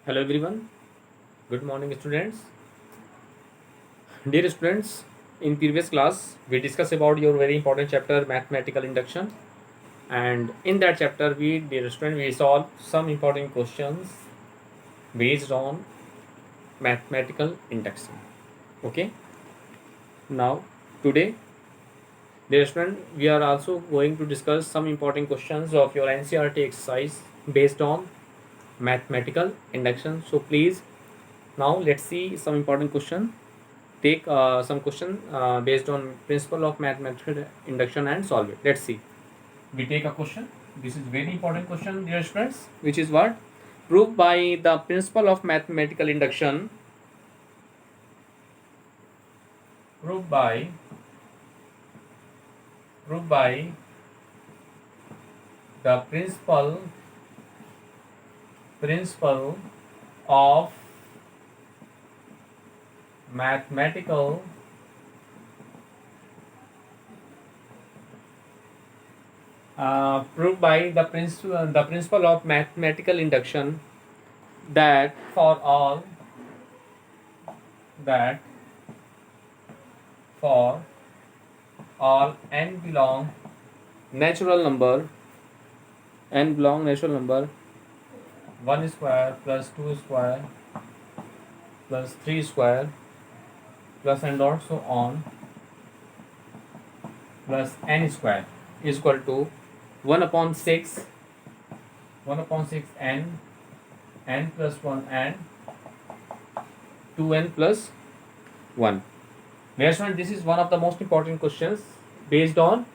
Hello everyone. Good morning students. Dear students, in previous class we discussed about your very important chapter mathematical induction, and in that chapter we solved some important questions based on mathematical induction. Okay? Now today, dear student, we are also going to discuss some important questions of your NCERT exercise based on mathematical induction. So please, now let's see some important question. Take some question based on principle of mathematical induction and solve it. Let's see. We take a question. This is very important question, dear friends, which is what? Prove by the principle of mathematical induction. Prove by the principle of mathematical proved by the principle of mathematical induction that for all n belong natural number 1 square plus 2 square plus 3 square plus and also on plus n square is equal to 1 upon 6 n plus 1 and 2n plus 1. This is one of the most important questions based on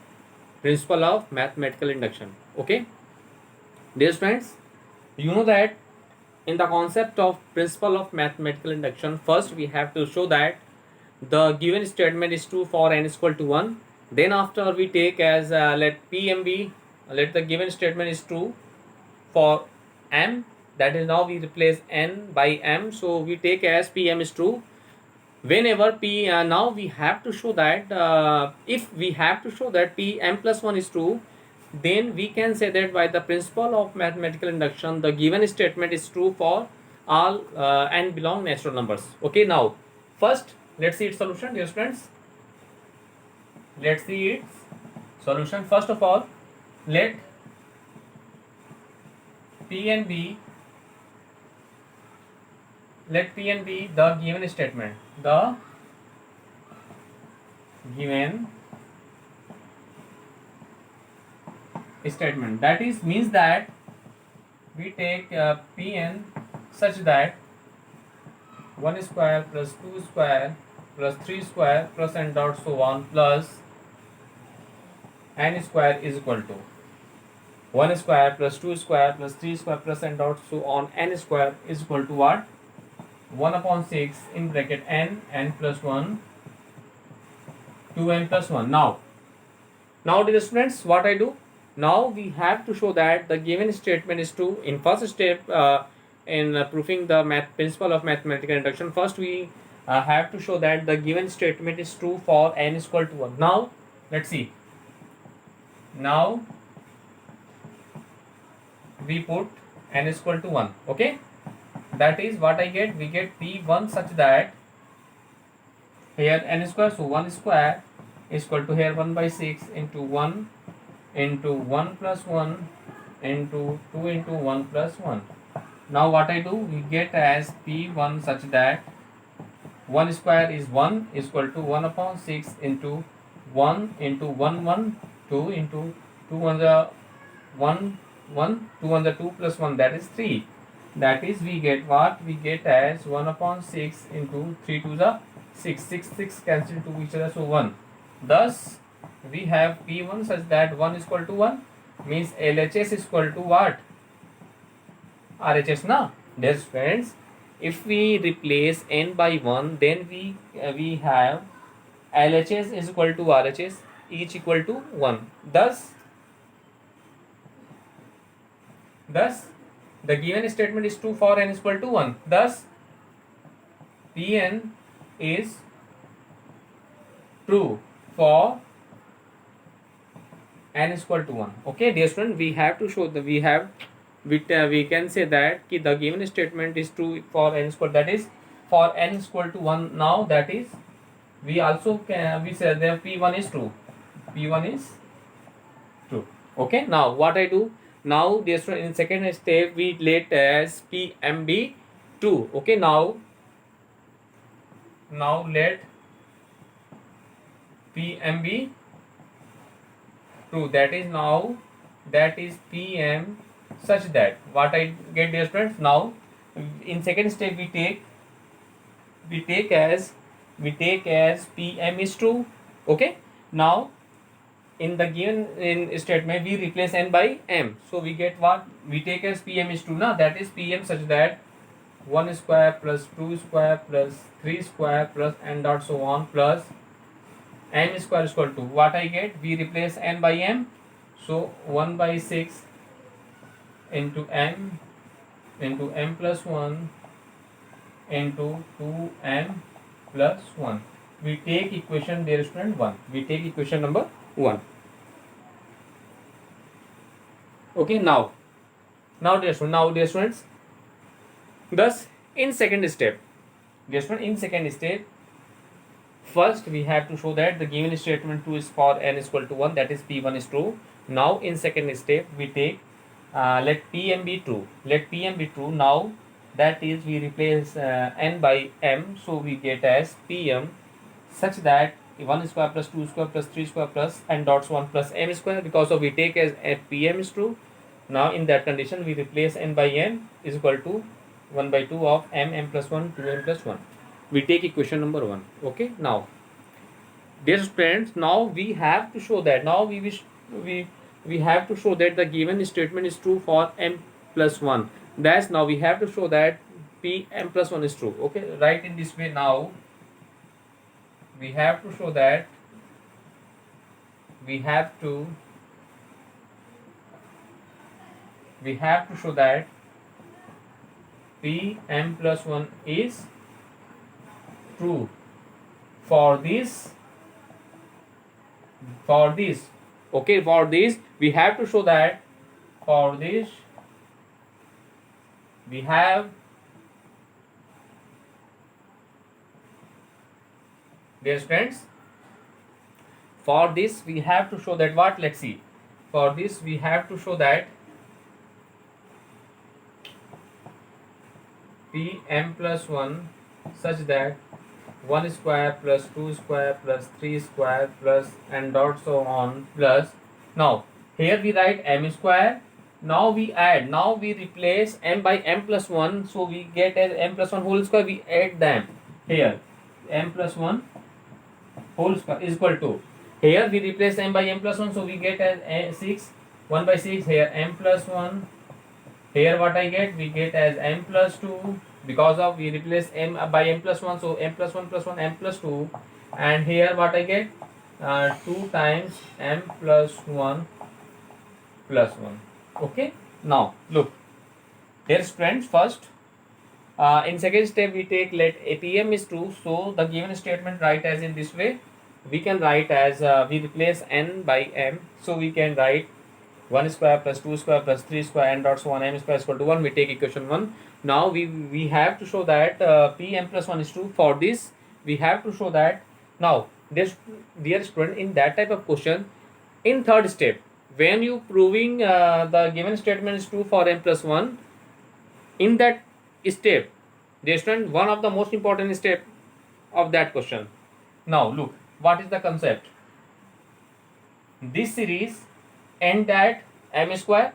principle of mathematical induction. Okay, dear friends, you know that in the concept of principle of mathematical induction, first we have to show that the given statement is true for n is equal to 1. Then after we take as let the given statement is true for m, that is now we replace n by m, so we take as pm is true whenever p. Now we have to show that if we have to show that p m plus 1 is true, then we can say that by the principle of mathematical induction the given statement is true for all n belong natural numbers. Okay, now first let's see its solution, dear friends. Let's see its solution. First of all, let Pn be the given statement. The given statement, that is means that we take Pn such that 1 square plus 2 square plus 3 square plus and dot so on plus n square is equal to 1 square plus 2 square plus 3 square plus and dot so on n square is equal to what? 1 upon 6 in bracket n plus 1 2n plus 1. Now dear students, what I do? Now we have to show that the given statement is true. In first step in proving the principle of mathematical induction, first we have to show that the given statement is true for n is equal to 1. Now let's see. Now we put n is equal to 1. Okay, that is what I get. We get p1 such that here n square, so 1 square is equal to here 1 by 6 into 1 into 1 plus 1 into 2 into 1 plus 1. Now what I do? We get as p1 such that 1 square is 1 is equal to 1 upon 6 into 1 into 1 1 2 into 2 on the 1 1 2 on the 2 plus 1, that is 3. That is we get what? We get as 1 upon 6 into 3 to the 6 cancel to each other, so 1. Thus we have p1 such that 1 is equal to 1, means LHS is equal to what? RHS, na? Dear friends, if we replace n by 1, then we have LHS is equal to RHS, each equal to 1. Thus the given statement is true for n is equal to 1. Thus Pn is true for n is equal to 1. Okay, dear student, we have to show that we have we can say that ki the given statement is true for n square, that is for n is equal to 1. Now that is we also can we say that p1 is true, p1 is true. Okay, now what I do now, this in second step we let as pmb true. Okay, now let pmb true, that is now that is pm such that what I get, dear friends. Now in second step we take as pm is true. Okay, now in the given in statement we replace n by m, so we get what we take as pm is true now, that is pm such that 1 square plus 2 square plus 3 square plus n dot so on plus m square is equal to what I get, we replace n by m, so 1 by 6 into m plus 1 into 2m plus 1. We take equation, dear student, 1. We take equation number 1. Okay, now dear students, thus in second step, dear student, in second step, first we have to show that the given statement 2 is for n is equal to 1, that is p1 is true. Now in second step we take let pm be true, now that is we replace n by m, so we get as pm such that 1 square plus 2 square plus 3 square plus n dots 1 plus m square, because of we take as pm is true. Now in that condition we replace n by m is equal to 1 by 2 of m plus 1 2m plus 1. We take equation number 1. Okay, now dear friends, now we have to show that we have to show that the given statement is true for m plus 1. That's now we have to show that p m plus 1 is true. Okay, right in this way. Now we have to show that we have to show that p m plus 1 is true for this. Okay, for this we have to show that for this we have dear friends, for this we have to show that what, let's see, for this we have to show that p m plus 1 such that 1 square plus 2 square plus 3 square plus and dot so on plus, now here we write m square, now we add, now we replace m by m plus 1, so we get as m plus 1 whole square, we add them here, m plus 1 whole square is equal to, here we replace m by m plus 1, so we get as 6 1 by 6, here m plus 1, here what I get, we get as m plus 2, because of we replace m by m plus 1, so m plus 1 plus 1 m plus 2, and here what I get 2 times m plus 1 plus 1. Okay, now look, dear friends, first in second step we take let apm is true, so the given statement write as in this way, we can write as we replace n by m, so we can write 1 square plus 2 square plus 3 square n dot so on m square is equal to 1. We take equation 1. Now we have to show that p m plus 1 is true. For this we have to show that, now this, dear student, in that type of question, in third step when you proving the given statement is true for m plus 1, in that step, dear student, one of the most important step of that question. Now look, what is the concept? This series end at m square.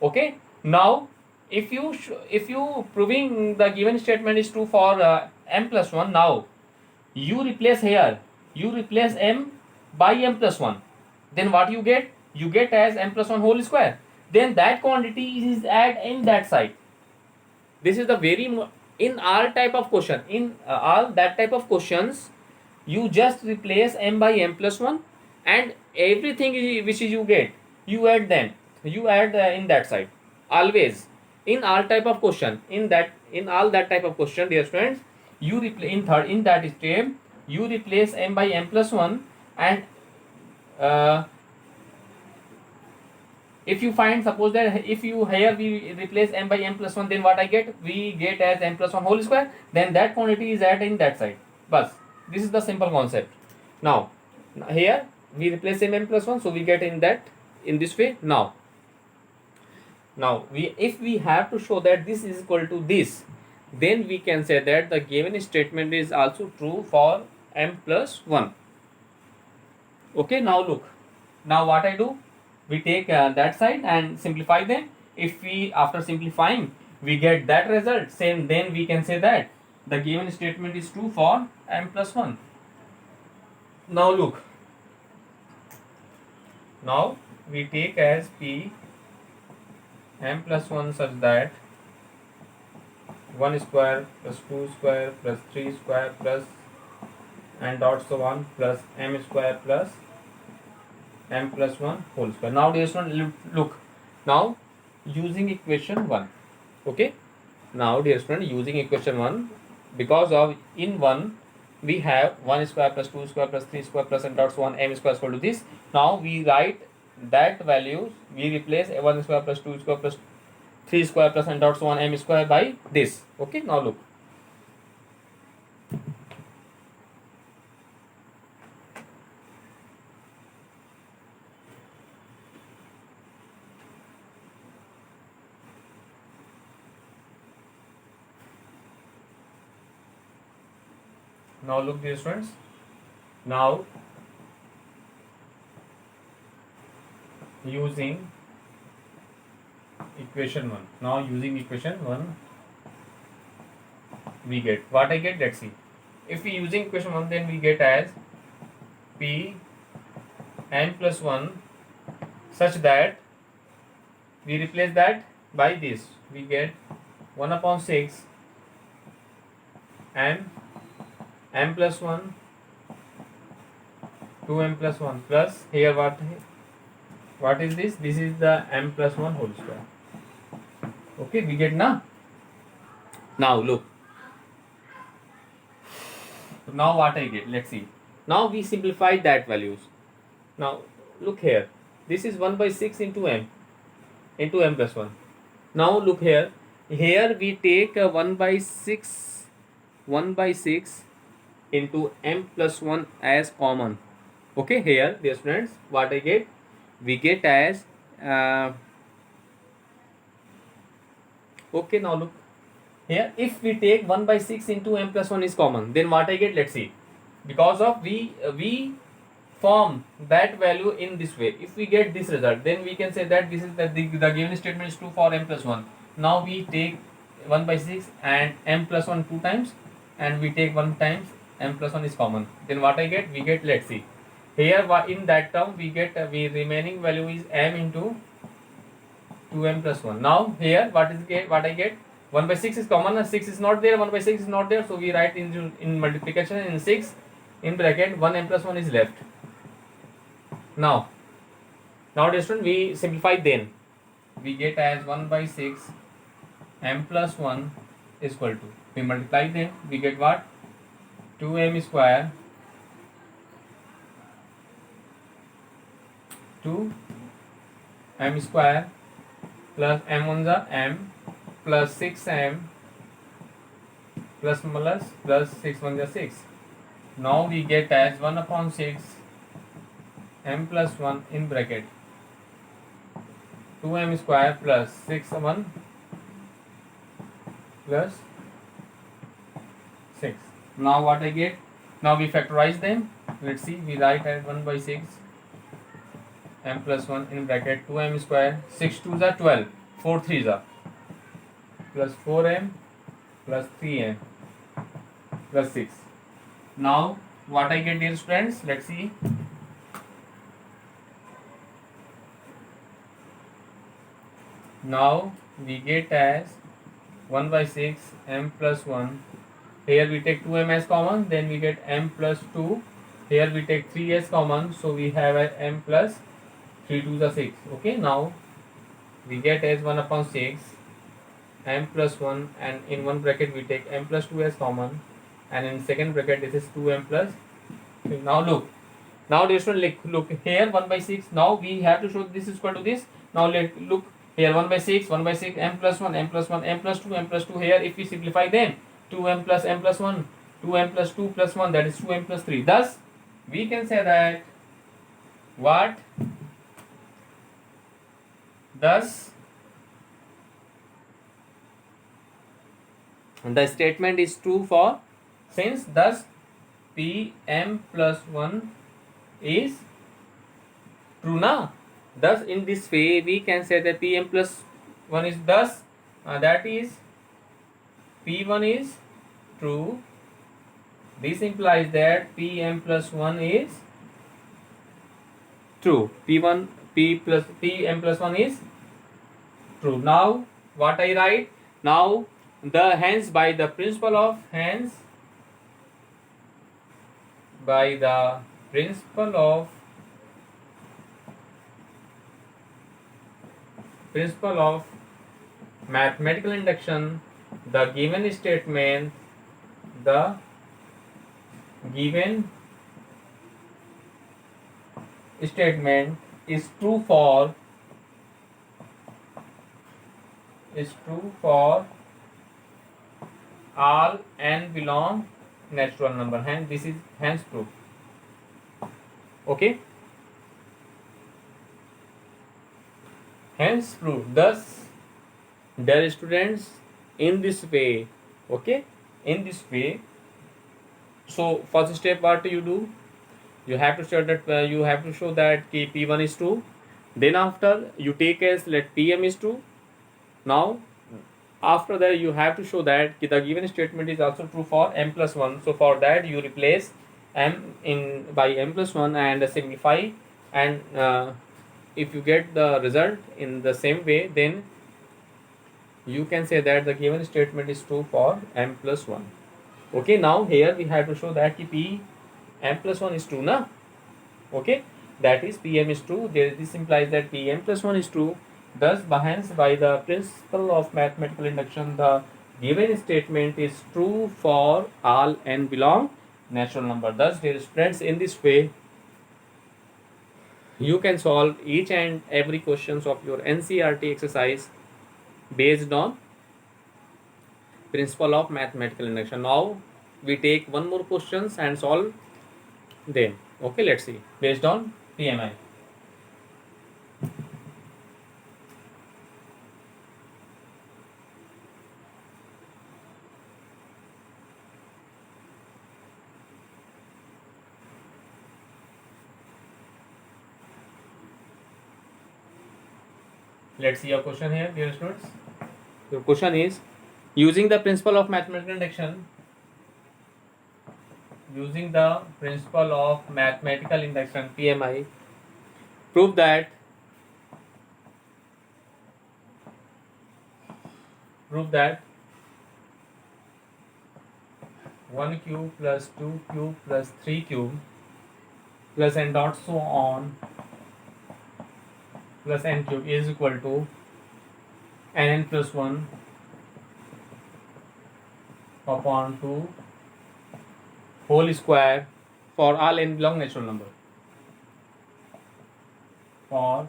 Okay, now if you proving the given statement is true for m plus 1, now you replace here, you replace m by m plus 1, then what you get, you get as m plus 1 whole square, then that quantity is add in that side. This is the very in all type of question, in all that type of questions, you just replace m by m plus 1 and everything which is you get, you add them, you add in that side. Always in all type of question, in all that type of question, dear friends, you replace in that step you replace m by m plus 1 and If you find, suppose that if you here we replace m by m plus 1, then what I get? We get as m plus 1 whole square. Then that quantity is at in that side. But this is the simple concept. Now here we replace m plus 1, so we get in that in this way. Now we, if we have to show that this is equal to this, then we can say that the given statement is also true for m plus 1. Okay, now look. Now what I do? We take that side and simplify them. If we, after simplifying, we get that result, same, then we can say that the given statement is true for m plus 1. Now look. Now we take as p m plus 1 such that 1 square plus 2 square plus 3 square plus and dot so on plus m square plus m plus 1 whole square. Now dear student, look, now using equation 1. Okay, now dear student, using equation 1, because of in 1 we have 1 square plus 2 square plus 3 square plus and dot so on m square is equal to this. Now we write that values, we replace 1 square plus 2 square plus 3 square plus and dot so on m square by this. Okay, now look. Now look dear students, now using equation 1, now using equation 1 we get, what I get, let's see. If we using equation 1, then we get as p n plus 1 such that we replace that by this, we get 1 upon 6 m plus 1 2m plus 1 plus here what is this? This is the m plus 1 whole square. Okay, we get now. Now look. So now what I get? Let's see. Now we simplified that values. Now look here. This is 1 by 6 into m plus 1. Now look here. Here we take 1 by 6 into m plus 1 as common. Okay, here dear students, what I get? We get as okay, now look here, if we take 1 by 6 into m plus 1 is common, then what I get? Let's see. Because of we form that value in this way, if we get this result, then we can say that this is the given statement is true for m plus 1. Now we take 1 by 6 and m plus 1 2 times, and we take 1 times m plus 1 is common, then what I get? We get, let's see, here in that term we get remaining value is m into 2m plus 1. Now here what I get? 1 by 6 is common, 6 is not there, 1 by 6 is not there, so we write in multiplication in 6 in bracket 1 m plus 1 is left. Now dear student, we simplify, then we get as 1 by 6 m plus 1 is equal to, we multiply them, we get what? 2m square 2m square plus m on the m plus 6m plus 6 1 is 6. Now we get as 1 upon 6 m plus 1 in bracket 2m square plus 6 1 plus 6. Now what I get? Now we factorize them. Let's see, we write as 1 by 6 m plus 1 in bracket 2m square, 6 2s are 12, 4 3s are plus 4m plus 3m plus 6. Now what I get, dear students? Let's see. Now we get as 1 by 6 m plus 1. Here we take 2m as common, then we get m plus 2. Here we take 3 as common, so we have a m plus 3 2 is 6. Okay, now we get as 1 upon 6 m plus 1, and in one bracket we take m plus 2 as common, and in second bracket this is 2m plus 3. Now look, now dear student, look here 1 by 6. Now we have to show this is equal to this. Now let look here, 1 by 6, 1 by 6, m plus 1, m plus 1, m plus 2, m plus 2. Here if we simplify them, 2m plus m plus 1, 2m plus 2 plus 1, that is 2m plus 3. Thus we can say that what? Thus the statement is true for, since thus pm plus 1 is true now. Thus in this way we can say that pm plus 1 is thus that is p1 is true. This implies that pm plus 1 is true. Pm plus 1 is true. Now what I write? Now the hence by the principle of mathematical induction, the given statement is true for all n belong natural number. Hence this is proof. Okay, hence proof. Thus dear students, in this way, okay, in this way, so first step what you do, you have to show that p1 is true. Then after you take as let pm is true. Now after that you have to show that the given statement is also true for m plus 1. So for that you replace m by m plus 1 and simplify, and if you get the result in the same way, then you can say that the given statement is true for m plus 1. Okay, now here we have to show that p m plus 1 is true na. Okay, that is pm is true. This implies that pm plus 1 is true. Thus hence by the principle of mathematical induction, the given statement is true for all n belong natural number. Thus dear friends, in this way you can solve each and every questions of your NCERT exercise based on principle of mathematical induction. Now we take one more questions and solve them. Okay, let's see. Based on PMI. Let's see your question here, dear students. Your question is, using the principle of mathematical induction, PMI, prove that 1 cube plus 2 cube plus 3 cube plus n dot so on plus n cube is equal to n plus 1 upon 2 whole square for all n belong natural number. For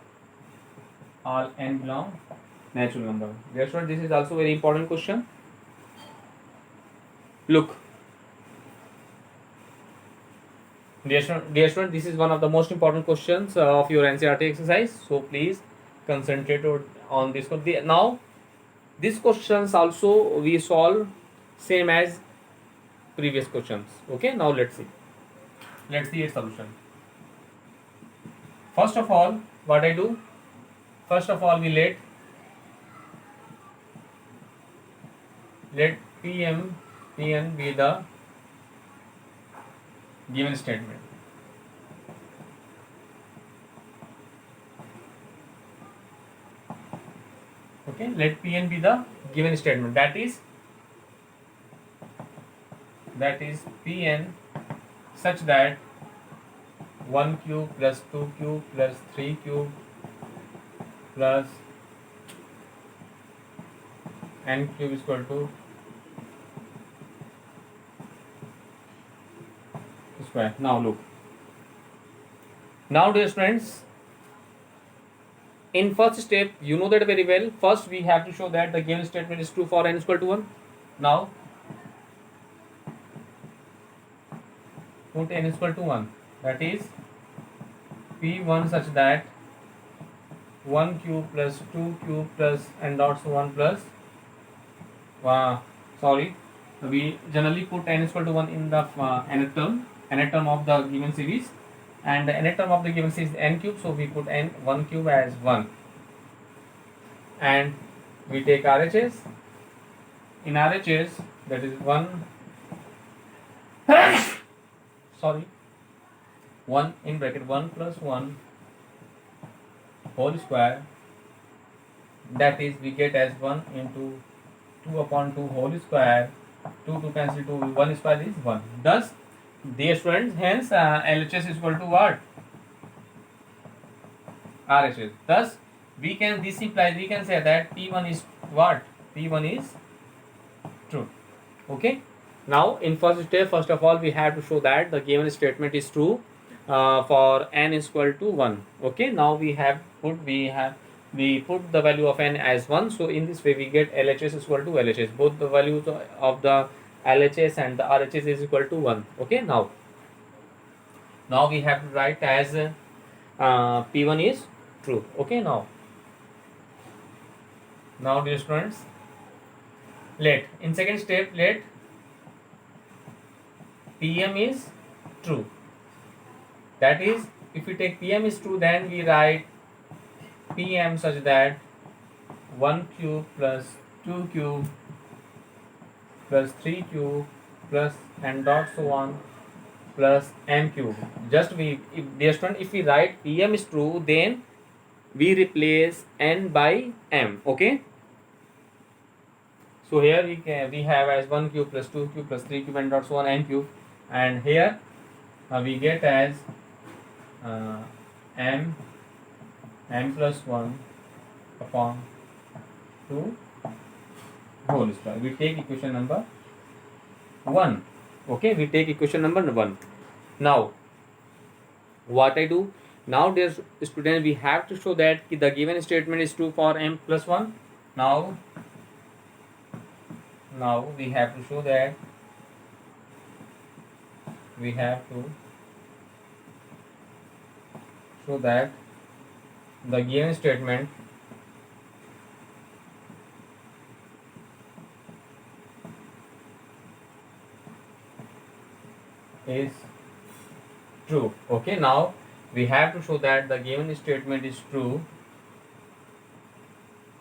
all n belong natural number. Therefore, this is also very important question. Look, dear student, this is one of the most important questions of your NCERT exercise. So please concentrate on this one. Now, these questions also we solve same as previous questions. Okay, now let's see its solution. First of all, what I do? First of all, we let Pn be the given statement. Okay, let Pn be the given statement. That is Pn such that 1 cube plus 2 cube plus 3 cube plus n cube is equal to square. Now look. Now dear friends, in first step, you know that very well. First we have to show that the given statement is true for n is equal to 1. Now put n is equal to 1, that is p1 such that 1 cube plus 2 cube plus n dot so 1 plus sorry, we generally put n is equal to 1 in the nth term of the given series, and the nth term of the given series is n cube, so we put n 1 cube as 1, and we take RHS. In RHS, that is 1 sorry 1 in bracket 1 plus 1 whole square, that is we get as 1 into 2 upon 2 whole square. 2 cancel 2, 1 square is 1. Thus, dear students, hence LHS is equal to what? RHS. Thus, this implies we can say that P1 is what? P1 is true. Okay. Now, in first step, first of all, we have to show that the given statement is true for n is equal to 1. Okay. Now we put the value of n as 1, so in this way we get LHS is equal to LHS. Both the values of the LHS and the RHS is equal to 1. Okay. Now we have to write as P1 is true. Okay. Now dear students, let in second step let PM is true. That is, if we take PM is true, then we write PM such that 1 cube plus 2 cube plus 3 cube plus n dot so on plus m cube. Just if we write PM is true, then we replace n by m. Okay. So here we have as 1 cube plus 2 cube plus 3 cube n dot so on n cube, and here we get as m plus 1 upon 2 whole square. We take equation number 1. Okay, we take equation number 1. Now what I do now, dear student, we have to show that the given statement is true for m plus 1. Now we have to show that the given statement is true. Okay, now we have to show that the given statement is true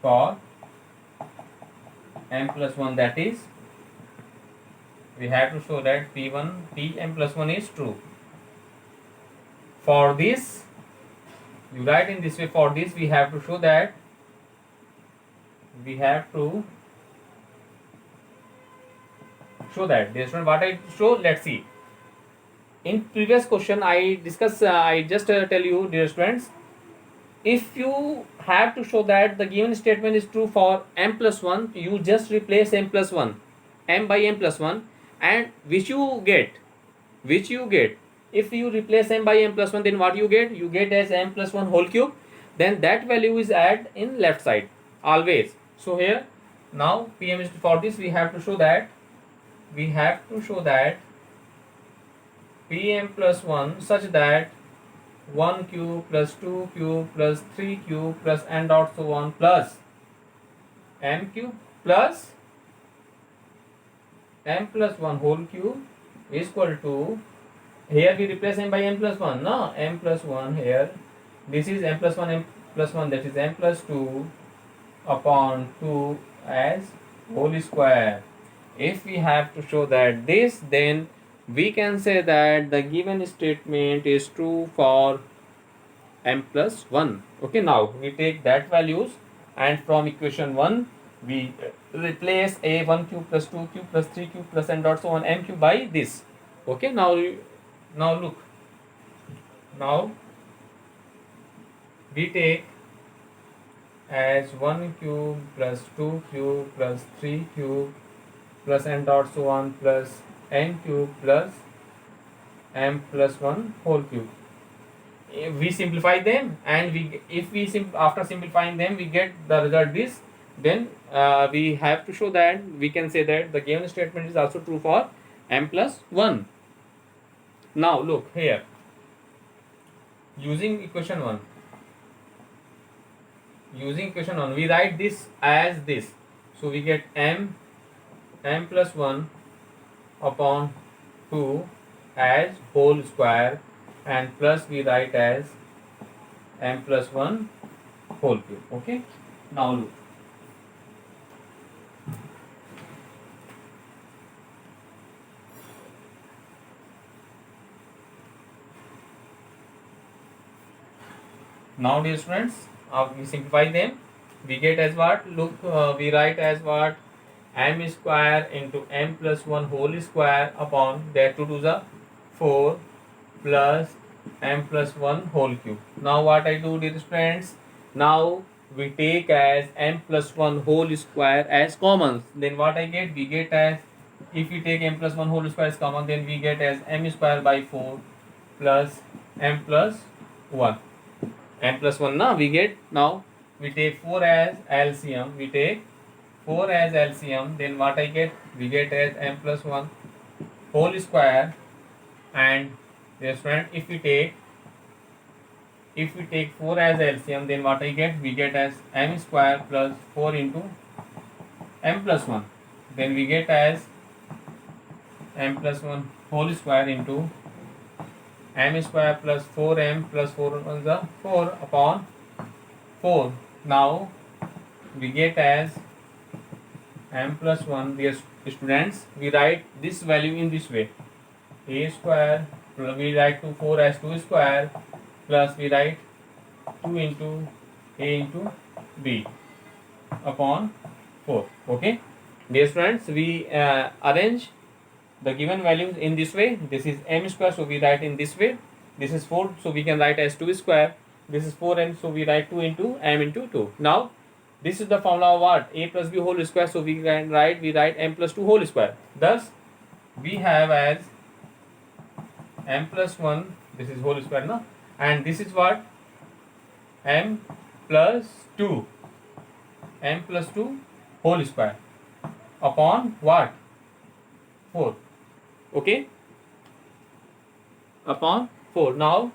for m plus 1, that is we have to show that Pm plus 1 is true. For this, you write in this way. For this, we have to show that this one what I show. Let's see. In previous question, I discuss. I just tell you, dear students, if you have to show that the given statement is true for m plus 1, you just replace m plus 1, m by m plus 1, and which you get. If you replace m by m plus 1, then what you get? You get as m plus 1 whole cube. Then that value is add in left side always. So here now Pm is for this we have to show that Pm plus 1 such that 1 cube plus 2 cube plus 3 cube plus n dot so on plus m cube plus m plus 1 whole cube is equal to, here we replace m by m plus 1, no, m plus 1 here, this is m plus 1, that is m plus 2 upon 2 as whole square. If we have to show that this, then we can say that the given statement is true for m plus 1. Okay, now we take that values, and from equation 1 we replace a 1 cube plus 2 cube plus 3 cube plus n dot so on m cube by this. Okay, now look, now we take as 1 cube plus 2 cube plus 3 cube plus n dot so on plus n cube plus m plus 1 whole cube. we simplify them, and after simplifying them we get the result this, then we have to show that we can say that the given statement is also true for m plus 1. Now look here, using equation 1 we write this as this, so we get m plus 1 upon 2 as whole square, and plus we write as m plus 1 whole cube. Okay, now look, now dear students, we simplify them, we get as what, look, we write as what, m square into m plus 1 whole square upon that 2 to the 4 plus m plus 1 whole cube. Now what I do, dear friends, now we take as m plus 1 whole square as common, then what I get, we get as, if we take m plus 1 whole square as common, then we get as m square by 4 plus m plus 1. M plus 1 now we get, now we take 4 as LCM, then what I get, we get as m plus 1 whole square, and yes friend, if we take 4 as LCM, then what I get, we get as m square plus 4 into m plus 1, then we get as m plus 1 whole square into m square plus 4m plus 4 on the 4 upon 4. Now we get as m plus 1. Dear students, we write this value in this way, a square, we write 4 as 2 square, plus we write 2 into a into b upon 4. Okay, dear students, we arrange the given values in this way. This is m square, so we write in this way. This is 4, so we can write as 2 square. This is 4m, so we write 2 into m into 2. Now this is the formula of what, a plus b whole square, so we can write m plus 2 whole square. Thus we have as m plus 1, this is whole square now, and this is what, m plus 2 whole square upon what, 4. Okay, upon 4. Now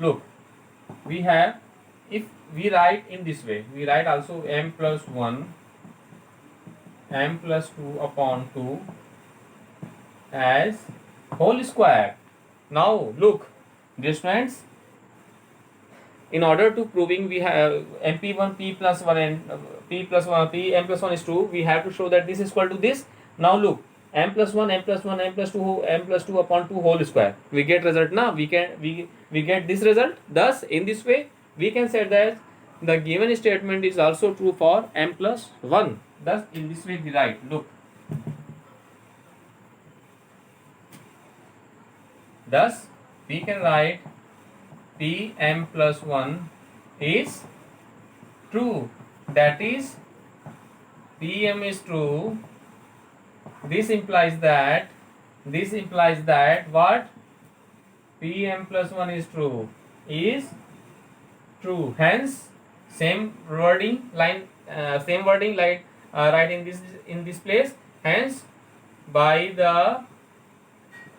look, we have, if we write in this way, we write also m plus 1 m plus 2 upon 2 as whole square. Now look, dear students, in order to proving we have mp1 p plus 1 and p plus 1 p m plus 1 is true, we have to show that this is equal to this. Now look, m plus 1 m plus 1 m plus 2 upon 2 whole square, we get result. Now we get this result. Thus in this way we can say that the given statement is also true for m plus 1. Thus in this way we write, look, thus we can write p m plus 1 is true, that is pm is true. This implies that what, pm plus 1 is true, hence same wording like write in this place. Hence by the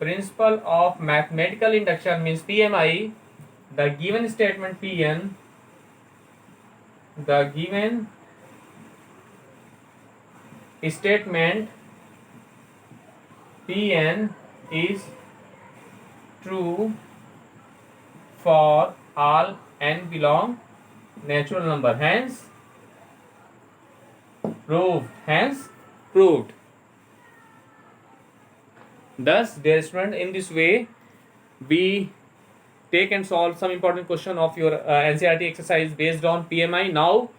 principle of mathematical induction, means PMI, the given statement Pn, the given statement Pn is true for all n belong natural number. Hence proved. Thus, dear student, in this way we take and solve some important question of your NCERT exercise based on PMI. Now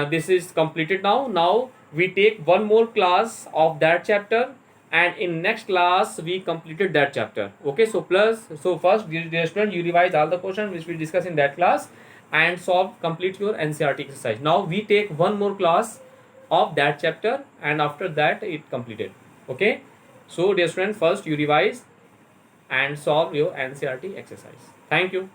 this is completed. Now we take one more class of that chapter, and in next class we completed that chapter. Okay, so first, dear student, you revise all the questions which we discuss in that class and complete your NCERT exercise. Now we take one more class of that chapter, and after that it completed. Okay, so dear student, first you revise and solve your NCERT exercise. Thank you.